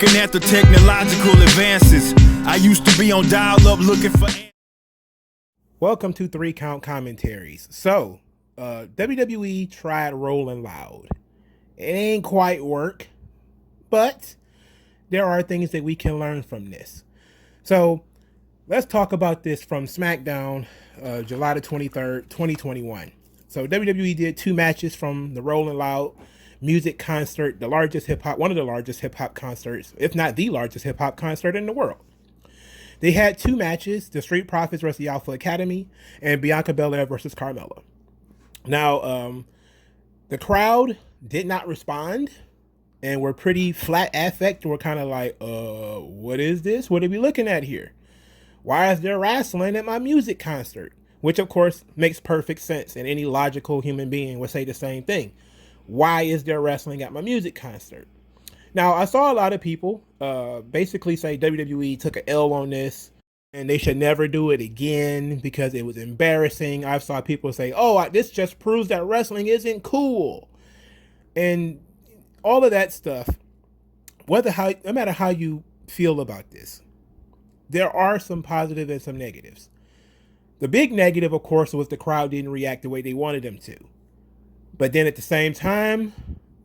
Looking at the technological advances, I used to be on dial-up looking for... Welcome to 3 Count Commentaries. So, WWE tried Rollin Loud. It ain't quite work, but there are things that we can learn from this. So, let's talk about this from Smackdown, July the 23rd, 2021. So, WWE did 2 matches from the Rollin Loud music concert, one of the largest hip-hop concerts, if not the largest hip-hop concert in the world. They had 2 matches, the Street Profits versus the Alpha Academy, and Bianca Belair versus Carmella. Now, the crowd did not respond and were pretty flat affect. We're kind of like, what is this? What are we looking at here? Why is there wrestling at my music concert? Which, of course, makes perfect sense, and any logical human being would say the same thing. Why is there wrestling at my music concert? Now, I saw a lot of people basically say WWE took an L on this and they should never do it again because it was embarrassing. I saw people say, oh, this just proves that wrestling isn't cool. And all of that stuff, no matter how you feel about this, there are some positives and some negatives. The big negative, of course, was the crowd didn't react the way they wanted them to. But then at the same time,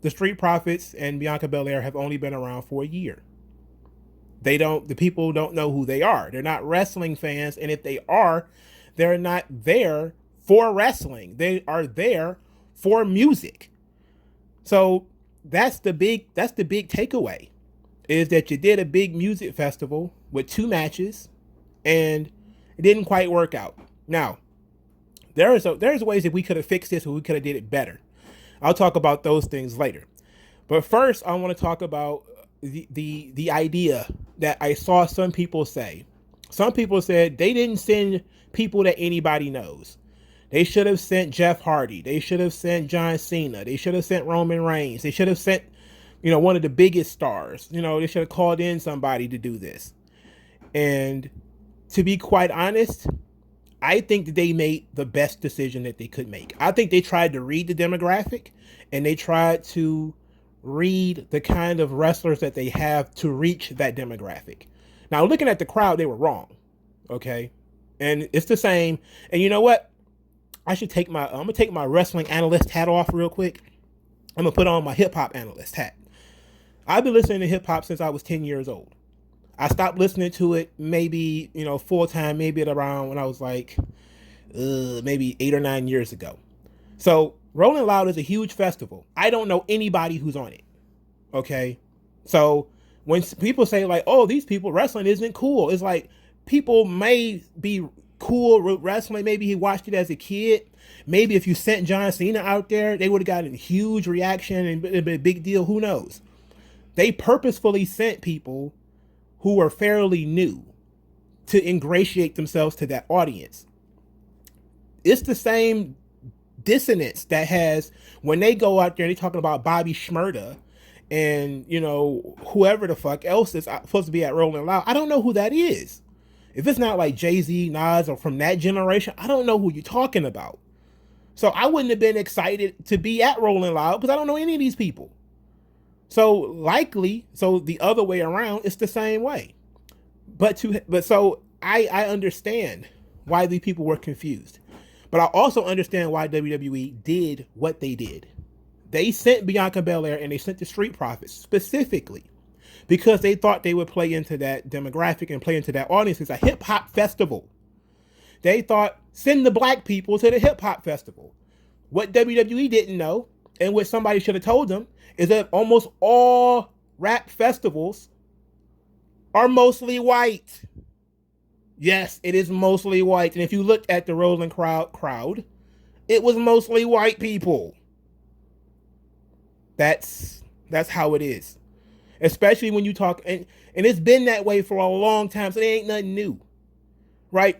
the Street Profits and Bianca Belair have only been around for a year. The people don't know who they are. They're not wrestling fans. And if they are, they're not there for wrestling. They are there for music. So that's the big takeaway, is that you did a big music festival with 2 matches and it didn't quite work out. Now, there's ways that we could have fixed this or we could have did it better. I'll talk about those things later. But first, I want to talk about the idea that I saw some people say. Some people said they didn't send people that anybody knows. They should have sent Jeff Hardy. They should have sent John Cena. They should have sent Roman Reigns. They should have sent, one of the biggest stars. They should have called in somebody to do this. And to be quite honest, I think that they made the best decision that they could make. I think they tried to read the demographic and they tried to read the kind of wrestlers that they have to reach that demographic. Now, looking at the crowd, they were wrong. Okay. And it's the same. And you know what? I'm going to take my wrestling analyst hat off real quick. I'm going to put on my hip hop analyst hat. I've been listening to hip hop since I was 10 years old. I stopped listening to it maybe, full time, maybe at around when I was like, maybe 8 or 9 years ago. So Rollin Loud is a huge festival. I don't know anybody who's on it. Okay. So when people say like, oh, these people, wrestling isn't cool. It's like people may be cool with wrestling. Maybe he watched it as a kid. Maybe if you sent John Cena out there, they would have gotten a huge reaction and it'd be a big deal. Who knows? They purposefully sent people who were fairly new to ingratiate themselves to that audience. It's the same dissonance that has when they go out there and they're talking about Bobby Shmurda and, whoever the fuck else is supposed to be at Rollin Loud. I don't know who that is. If it's not like Jay-Z, Nas, or from that generation, I don't know who you're talking about. So I wouldn't have been excited to be at Rollin Loud because I don't know any of these people. So the other way around, it's the same way. But I understand why the people were confused. But I also understand why WWE did what they did. They sent Bianca Belair and they sent the Street Profits specifically because they thought they would play into that demographic and play into that audience. It's a hip hop festival. They thought, send the black people to the hip hop festival. What WWE didn't know, and what somebody should have told them, is that almost all rap festivals are mostly white. Yes, it is mostly white. And if you looked at the Rollin crowd, it was mostly white people. That's how it is. Especially when you talk, and it's been that way for a long time, so there ain't nothing new. Right?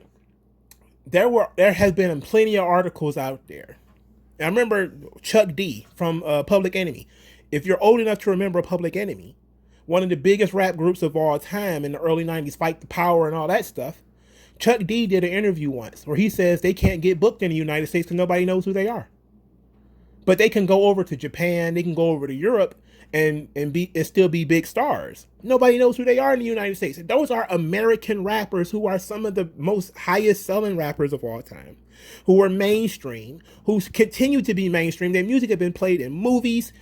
There has been plenty of articles out there. I remember Chuck D from Public Enemy. If you're old enough to remember Public Enemy, one of the biggest rap groups of all time in the early 90s, Fight the Power and all that stuff, Chuck D did an interview once where he says they can't get booked in the United States because nobody knows who they are. but they can go over to Japan, they can go over to Europe and still be big stars. Nobody knows who they are in the United States. Those are American rappers who are some of the most highest selling rappers of all time, who are mainstream, who continue to be mainstream. Their music has been played in movies,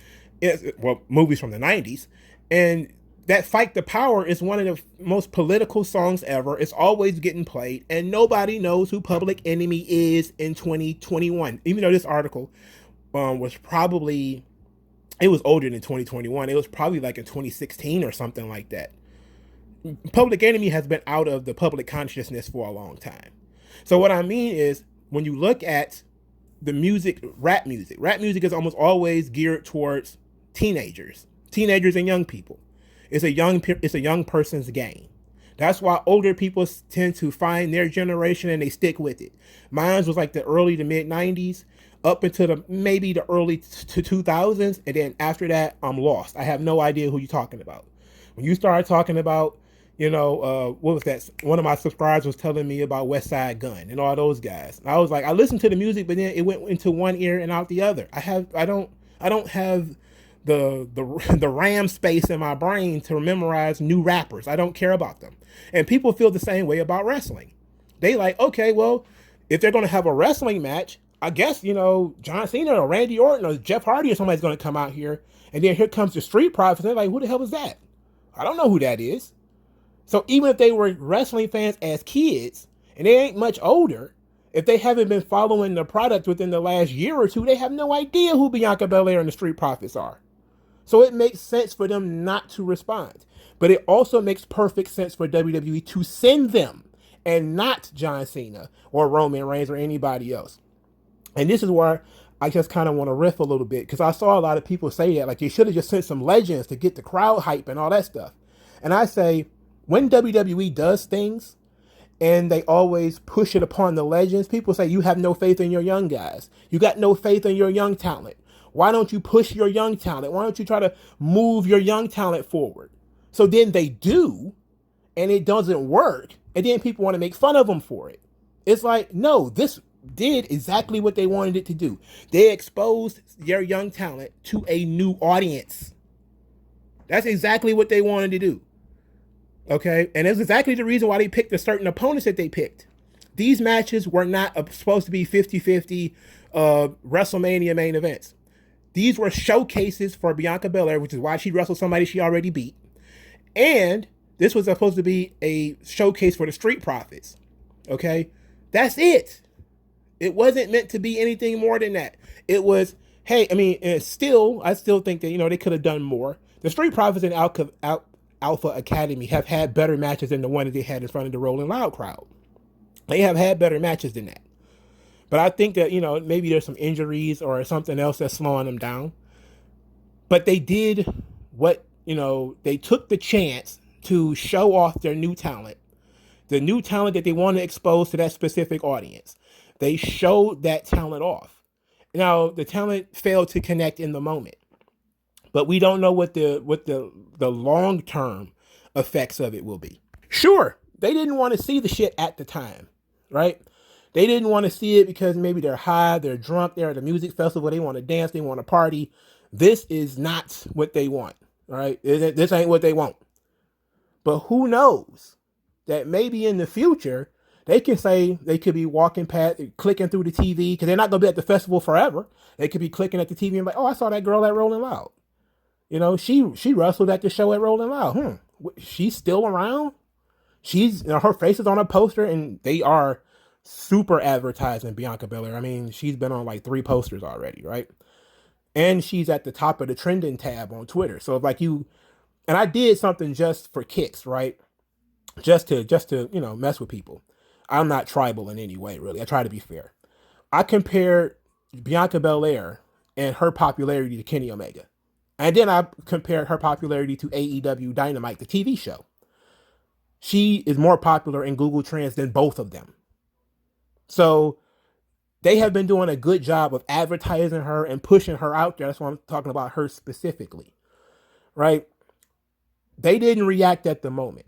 well, movies from the 90s. And that Fight the Power is one of the most political songs ever. It's always getting played, and nobody knows who Public Enemy is in 2021. Even though this article was probably, it was older than 2021. It was probably like in 2016 or something like that. Public Enemy has been out of the public consciousness for a long time. So what I mean is, when you look at the music, rap music is almost always geared towards teenagers and young people. It's a young person's game. That's why older people tend to find their generation and they stick with it. Mine was like the early to mid 90s up into maybe the early to 2000s. And then after that, I'm lost. I have no idea who you're talking about. When you started talking about, what was that? One of my subscribers was telling me about West Side Gun and all those guys. And I was like, I listened to the music, but then it went into one ear and out the other. I don't have the RAM space in my brain to memorize new rappers. I don't care about them. And people feel the same way about wrestling. They like, okay, well, if they're going to have a wrestling match, I guess, John Cena or Randy Orton or Jeff Hardy or somebody's going to come out here. And then here comes the Street Profits. They're like, who the hell is that? I don't know who that is. So even if they were wrestling fans as kids and they ain't much older, if they haven't been following the product within the last year or two, they have no idea who Bianca Belair and the Street Profits are. So it makes sense for them not to respond. But it also makes perfect sense for WWE to send them and not John Cena or Roman Reigns or anybody else. And this is where I just kind of want to riff a little bit, because I saw a lot of people say that, like, you should have just sent some legends to get the crowd hype and all that stuff. And I say, when WWE does things and they always push it upon the legends, people say, you have no faith in your young guys. You got no faith in your young talent. Why don't you push your young talent? Why don't you try to move your young talent forward? So then they do, and it doesn't work, and then people want to make fun of them for it. It's like, no, this did exactly what they wanted it to do. They exposed their young talent to a new audience. That's exactly what they wanted to do. Okay? And it's exactly the reason why they picked the certain opponents that they picked. These matches were not supposed to be 50-50 WrestleMania main events. These were showcases for Bianca Belair, which is why she wrestled somebody she already beat. And this was supposed to be a showcase for the Street Profits. Okay? That's it. It wasn't meant to be anything more than that. It was, hey, I still think that, they could have done more. The Street Profits and Alpha Academy have had better matches than the one that they had in front of the Rollin Loud crowd. They have had better matches than that. But I think that, maybe there's some injuries or something else that's slowing them down. But they did what, they took the chance to show off their new talent. The new talent that they want to expose to that specific audience. They showed that talent off. Now, the talent failed to connect in the moment. But we don't know what the long-term effects of it will be. Sure, they didn't want to see the shit at the time, right? They didn't want to see it because maybe they're high, they're drunk, they're at a music festival, they want to dance, they want to party. This is not what they want, right? This ain't what they want. But who knows that maybe in the future, they can say they could be walking past, clicking through the TV, because they're not going to be at the festival forever. They could be clicking at the TV and like, oh, I saw that girl at Rollin Loud. She wrestled at the show at Rollin Loud. She's still around? Her face is on a poster, and they are super advertising Bianca Belair. She's been on like 3 posters already, right? And she's at the top of the trending tab on Twitter. So and I did something just for kicks, right? Just to mess with people. I'm not tribal in any way, really. I try to be fair. I compared Bianca Belair and her popularity to Kenny Omega. And then I compared her popularity to AEW Dynamite, the TV show. She is more popular in Google Trends than both of them. So they have been doing a good job of advertising her and pushing her out there. That's why I'm talking about her specifically, right? They didn't react at the moment,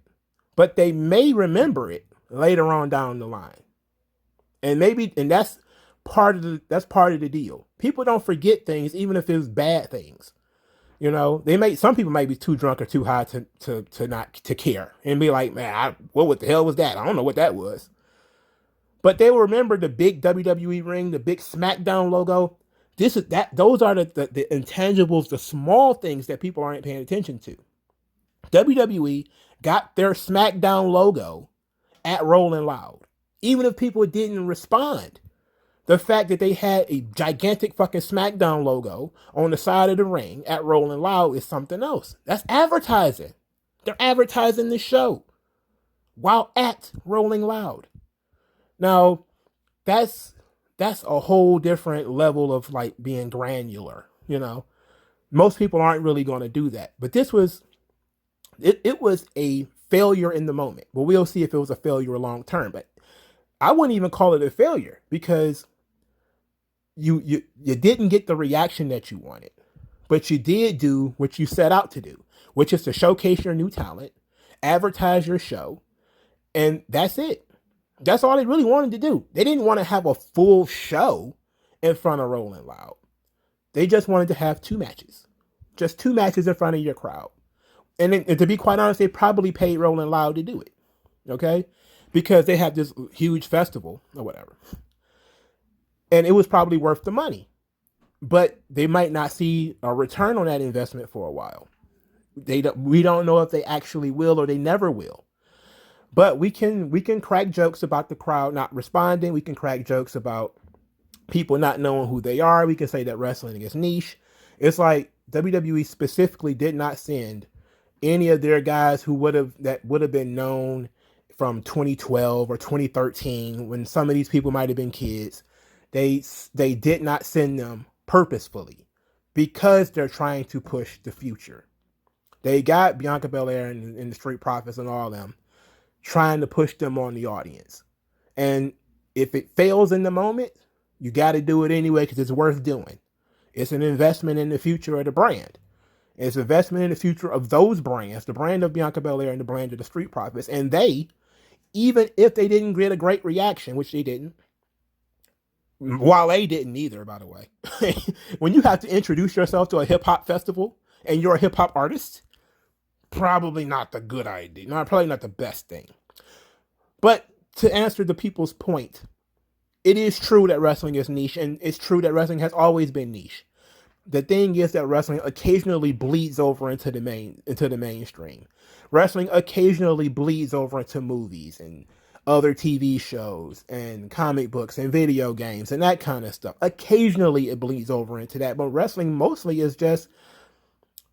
but they may remember it later on down the line. And that's part of the deal. People don't forget things, even if it's bad things. You know, some people might be too drunk or too high to not to care and be like, man, what the hell was that? I don't know what that was. But they will remember the big WWE ring, the big SmackDown logo. Those are the intangibles, the small things that people aren't paying attention to. WWE got their SmackDown logo at Rollin Loud, even if people didn't respond. The fact that they had a gigantic fucking SmackDown logo on the side of the ring at Rollin Loud is something else. That's advertising. They're advertising the show while at Rolling Loud. Now, that's a whole different level of like being granular, you know. Most people aren't really going to do that. But this was it was a failure in the moment. But we'll see if it was a failure long term. But I wouldn't even call it a failure because you didn't get the reaction that you wanted. But you did do what you set out to do, which is to showcase your new talent, advertise your show, and that's it. That's all they really wanted to do. They didn't want to have a full show in front of Rolling Loud. They just wanted to have 2 matches. Just 2 matches in front of your crowd. And to be quite honest, they probably paid Rolling Loud to do it. Okay? Because they had this huge festival or whatever. And it was probably worth the money. But they might not see a return on that investment for a while. We don't know if they actually will or they never will. But we can crack jokes about the crowd not responding. We can crack jokes about people not knowing who they are. We can say that wrestling is niche. It's like WWE specifically did not send any of their guys who would have been known from 2012 or 2013 when some of these people might have been kids. They did not send them purposefully because they're trying to push the future. They got Bianca Belair and the Street Profits and all of them trying to push them on the audience. And if it fails in the moment, you got to do it anyway because it's worth doing. It's an investment in the future of the brand. It's an investment in the future of those brands, the brand of Bianca Belair and the brand of the Street Profits. And they, even if they didn't get a great reaction, which they didn't, Wale didn't either, by the way. When you have to introduce yourself to a hip-hop festival and you're a hip-hop artist, probably not the good idea. Probably not the best thing. But to answer the people's point, it is true that wrestling is niche, and it's true that wrestling has always been niche. The thing is that wrestling occasionally bleeds over into the mainstream. Wrestling occasionally bleeds over into movies and other TV shows and comic books and video games and that kind of stuff. Occasionally it bleeds over into that, but wrestling mostly is just,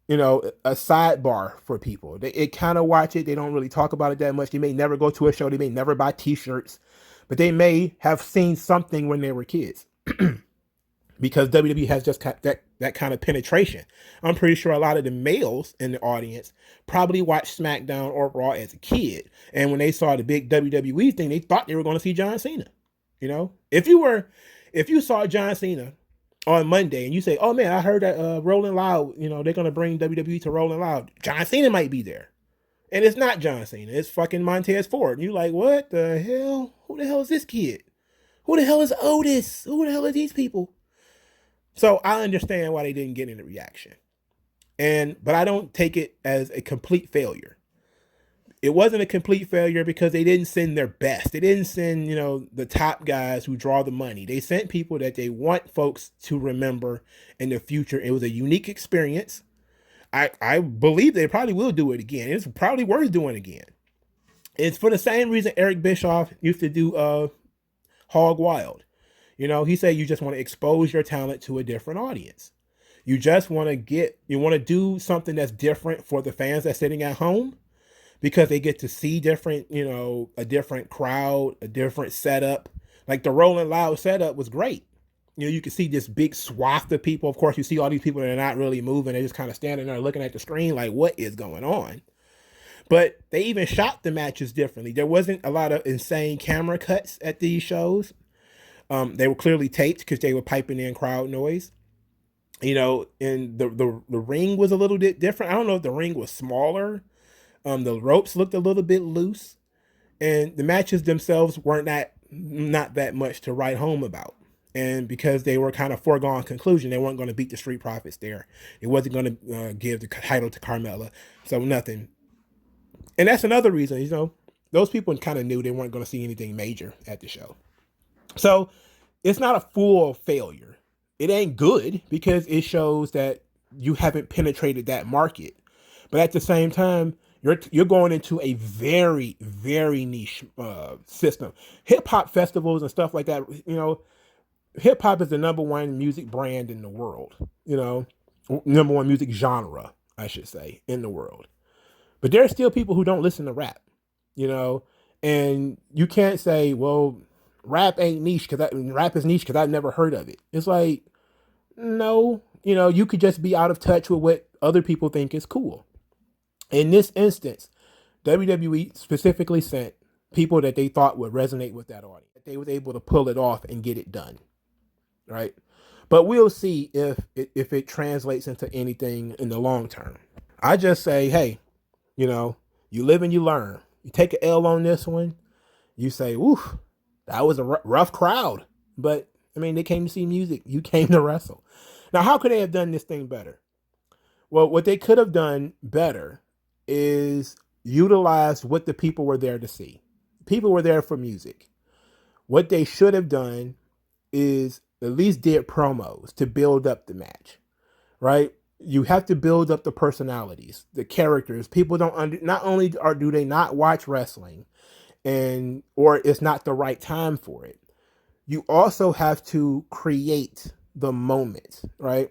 you know, a sidebar for people. They kind of watch it. They don't really talk about it that much. They may never go to a show. They may never buy t-shirts, but they may have seen something when they were kids because WWE has just that kind of penetration. I'm pretty sure a lot of the males in the audience probably watched SmackDown or Raw as a kid. And when they saw the big WWE thing, they thought they were going to see John Cena. You know, if you saw John Cena on Monday and you say, oh man, I heard that Rolling Loud, you know, they're going to bring WWE to Rolling Loud. John Cena might be there. And it's not John Cena. It's fucking Montez Ford. And you're like, what the hell? Who the hell is this kid? Who the hell is Otis? Who the hell are these people? So I understand why they didn't get any reaction. But I don't take it as a complete failure. It wasn't a complete failure because they didn't send their best. They didn't send, you know, the top guys who draw the money. They sent people that they want folks to remember in the future. It was a unique experience. I believe they probably will do it again. It's probably worth doing again. It's for the same reason Eric Bischoff used to do Hog Wild. You know, he said you just want to expose your talent to a different audience. You just want to do something that's different for the fans that's sitting at home because they get to see different, you know, a different crowd, a different setup. Like the Rolling Loud setup was great. You know, you can see this big swath of people. Of course, you see all these people that are not really moving. They're just kind of standing there looking at the screen like, what is going on? But they even shot the matches differently. There wasn't a lot of insane camera cuts at these shows. They were clearly taped because they were piping in crowd noise. You know, and the ring was a little bit different. I don't know if the ring was smaller. The ropes looked a little bit loose. And the matches themselves weren't not that much to write home about. And because they were kind of foregone conclusion, they weren't going to beat the Street Profits there. It wasn't going to give the title to Carmella. So nothing. And that's another reason, those people kind of knew they weren't going to see anything major at the show. So it's not a full failure. It ain't good because it shows that you haven't penetrated that market. But at the same time, you're going into a very, very niche system. Hip hop festivals and stuff like that, hip hop is the number one music brand in the world, number one music genre, I should say, in the world. But there are still people who don't listen to rap, and you can't say, well, rap ain't niche rap is niche because I've never heard of it. It's like, no, you could just be out of touch with what other people think is cool. In this instance, WWE specifically sent people that they thought would resonate with that audience. They was able to pull it off and get it done, right? But we'll see if it translates into anything in the long term. I just say, hey, you live and you learn. You take an L on this one. You say, woof, that was a rough crowd. But, they came to see music. You came to wrestle. Now, how could they have done this thing better? Well, what they could have done better is utilize what the people were there to see. People were there for music. What they should have done is at least did promos to build up the match, right? You have to build up the personalities, the characters. People not only do they not watch wrestling or it's not the right time for it. You also have to create the moment, right?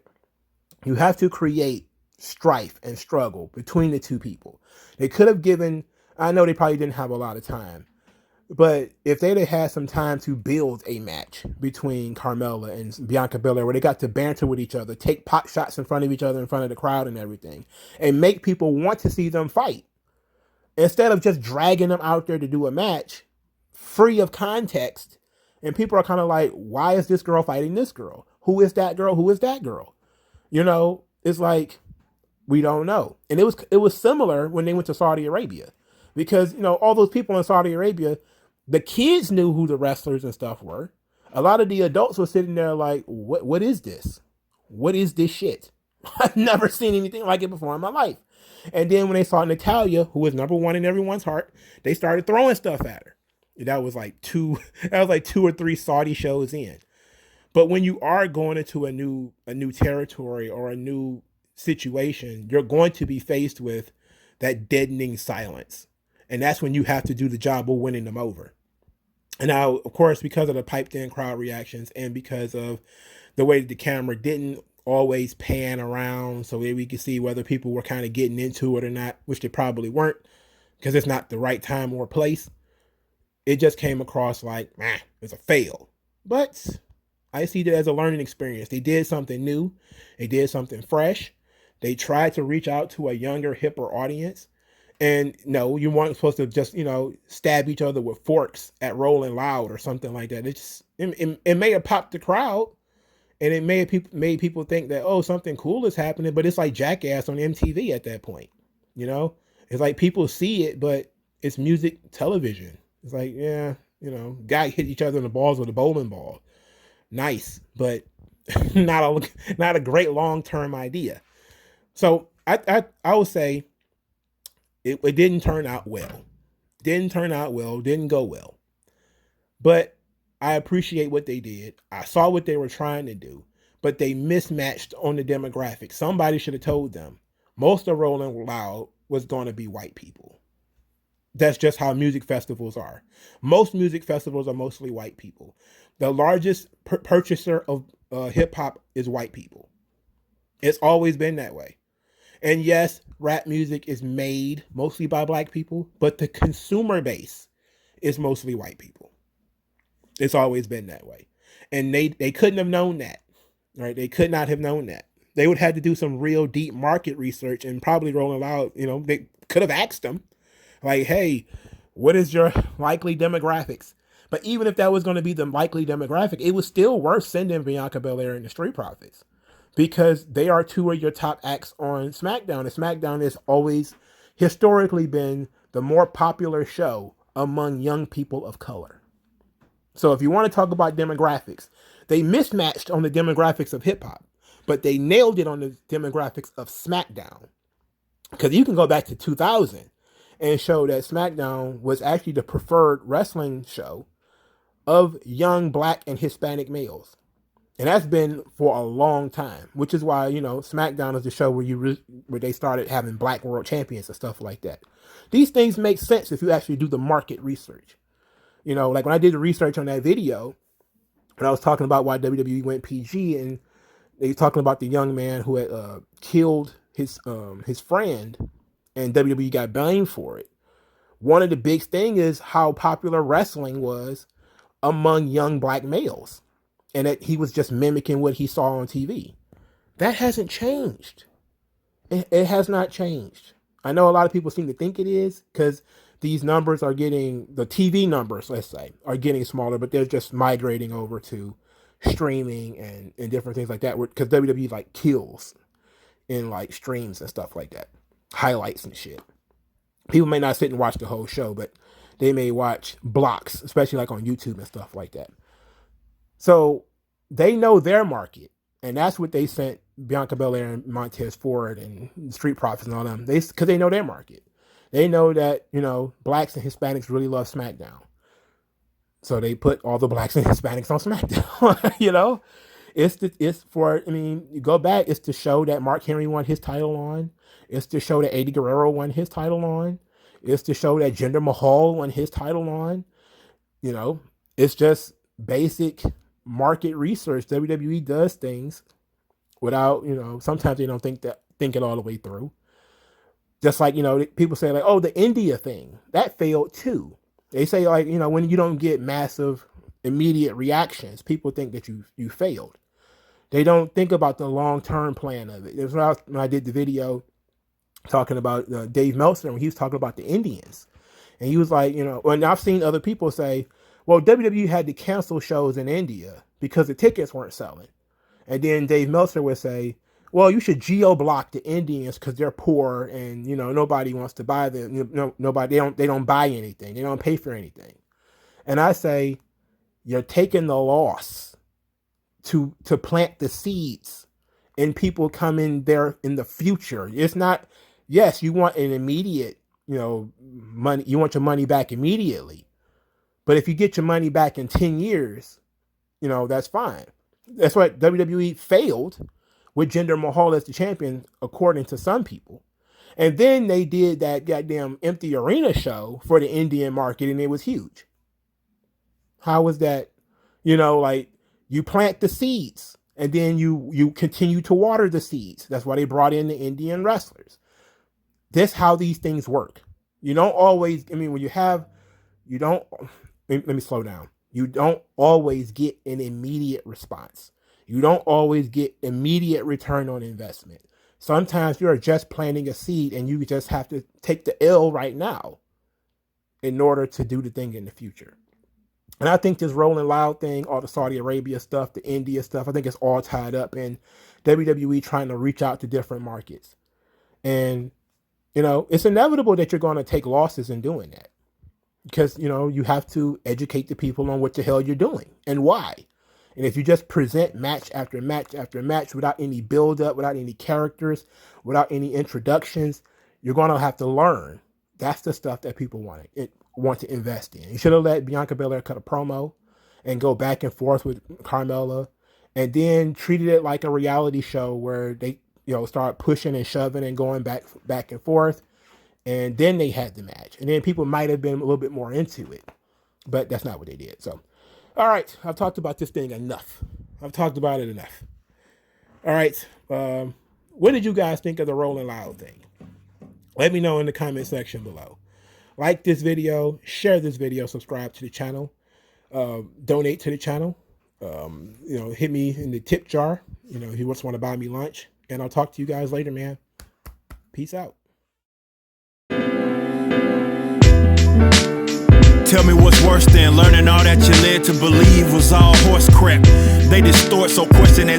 You have to create strife and struggle between the two people. They could have I know they probably didn't have a lot of time, but if they'd have had some time to build a match between Carmella and Bianca Belair, where they got to banter with each other, take pot shots in front of each other, in front of the crowd and everything, and make people want to see them fight, instead of just dragging them out there to do a match free of context, and people are kind of like, why is this girl fighting this girl? Who is that girl? Who is that girl? It's like, we don't know. And it was similar when they went to Saudi Arabia, because all those people in Saudi Arabia, the kids knew who the wrestlers and stuff were. A lot of the adults were sitting there like, what is this? What is this shit? I've never seen anything like it before in my life. And then when they saw Natalya, who was number one in everyone's heart, they started throwing stuff at her. That was like two or three Saudi shows in. But when you are going into a new territory or a new situation, you're going to be faced with that deadening silence. And that's when you have to do the job of winning them over. And now, of course, because of the piped in crowd reactions and because of the way that the camera didn't always pan around so we could see whether people were kind of getting into it or not, which they probably weren't because it's not the right time or place, it just came across like, it's a fail. But I see it as a learning experience. They did something new. They did something fresh. They tried to reach out to a younger, hipper audience. And no, you weren't supposed to just, stab each other with forks at Rollin Loud or something like that. It may have popped the crowd, and it may have made people think that, oh, something cool is happening, but it's like Jackass on MTV at that point. It's like people see it, but it's music television. It's like, yeah, guy hit each other in the balls with a bowling ball. Nice, but not a great long-term idea. So I would say it didn't turn out well. Didn't go well. But I appreciate what they did. I saw what they were trying to do, but they mismatched on the demographics. Somebody should have told them most of Rollin Loud was going to be white people. That's just how music festivals are. Most music festivals are mostly white people. The largest purchaser of hip hop is white people. It's always been that way. And yes, rap music is made mostly by black people, but the consumer base is mostly white people. It's always been that way. And they couldn't have known that, right? They could not have known that. They would have had to do some real deep market research and probably Rollin Loud, they could have asked them, like, hey, what is your likely demographics? But even if that was going to be the likely demographic, it was still worth sending Bianca Belair and the Street Profits, because they are two of your top acts on SmackDown. And SmackDown has always historically been the more popular show among young people of color. So if you want to talk about demographics, They mismatched on the demographics of hip hop, but they nailed it on the demographics of SmackDown. Because you can go back to 2000 and show that SmackDown was actually the preferred wrestling show of young Black and Hispanic males. And that's been for a long time, which is why, SmackDown is the show where they started having Black world champions and stuff like that. These things make sense if you actually do the market research. Like when I did the research on that video, and I was talking about why WWE went PG, and they were talking about the young man who had killed his friend, and WWE got blamed for it. One of the big things is how popular wrestling was among young Black males, and that he was just mimicking what he saw on TV. That hasn't changed. It has not changed. I know a lot of people seem to think it is because these numbers are getting, the TV numbers, let's say, are getting smaller, but they're just migrating over to streaming and different things like that, because WWE like kills in like streams and stuff like that, highlights and shit. People may not sit and watch the whole show, but they may watch blocks, especially like on YouTube and stuff like that. So they know their market, and that's what they sent Bianca Belair and Montez Ford and Street Profits and all them. Because they know their market. They know that, Blacks and Hispanics really love SmackDown. So they put all the Blacks and Hispanics on SmackDown, you go back, it's to show that Mark Henry won his title on. It's to show that Eddie Guerrero won his title on. It's to show that Jinder Mahal won his title on. It's just basic market research. WWE does things without, sometimes they don't think it all the way through. Just like, people say like, oh, the India thing, that failed too. They say like, when you don't get massive immediate reactions, people think that you failed. They don't think about the long-term plan of it. It was when I did the video talking about Dave Meltzer, when he was talking about the Indians. And he was like, and I've seen other people say, well, WWE had to cancel shows in India because the tickets weren't selling. And then Dave Meltzer would say, well, you should geo-block the Indians because they're poor and, nobody wants to buy them. Nobody, they don't buy anything. They don't pay for anything. And I say, you're taking the loss to plant the seeds and people come in there in the future. It's not, yes, you want an immediate, money. You want your money back immediately. But if you get your money back in 10 years, that's fine. That's what WWE failed with Jinder Mahal as the champion, according to some people. And then they did that goddamn empty arena show for the Indian market, and it was huge. How was that? Like you plant the seeds and then you continue to water the seeds. That's why they brought in the Indian wrestlers. This how these things work. You don't always, let me slow down. You don't always get an immediate response. You don't always get immediate return on investment. Sometimes you're just planting a seed and you just have to take the L right now in order to do the thing in the future. And I think this Rollin Loud thing, all the Saudi Arabia stuff, the India stuff, I think it's all tied up in WWE trying to reach out to different markets. And, it's inevitable that you're going to take losses in doing that. Because, you have to educate the people on what the hell you're doing and why. And if you just present match after match after match without any build up, without any characters, without any introductions, you're going to have to learn. That's the stuff that people want to invest in. You should have let Bianca Belair cut a promo and go back and forth with Carmella, and then treated it like a reality show where they, start pushing and shoving and going back and forth. And then they had the match. And then people might have been a little bit more into it. But that's not what they did. So, all right. I've talked about this thing enough. I've talked about it enough. All right. What did you guys think of the Rollin Loud thing? Let me know in the comment section below. Like this video. Share this video. Subscribe to the channel. Donate to the channel. Hit me in the tip jar. If you just want to buy me lunch. And I'll talk to you guys later, man. Peace out. Tell me what's worse than learning all that you led to believe was all horse crap. They distort, so question as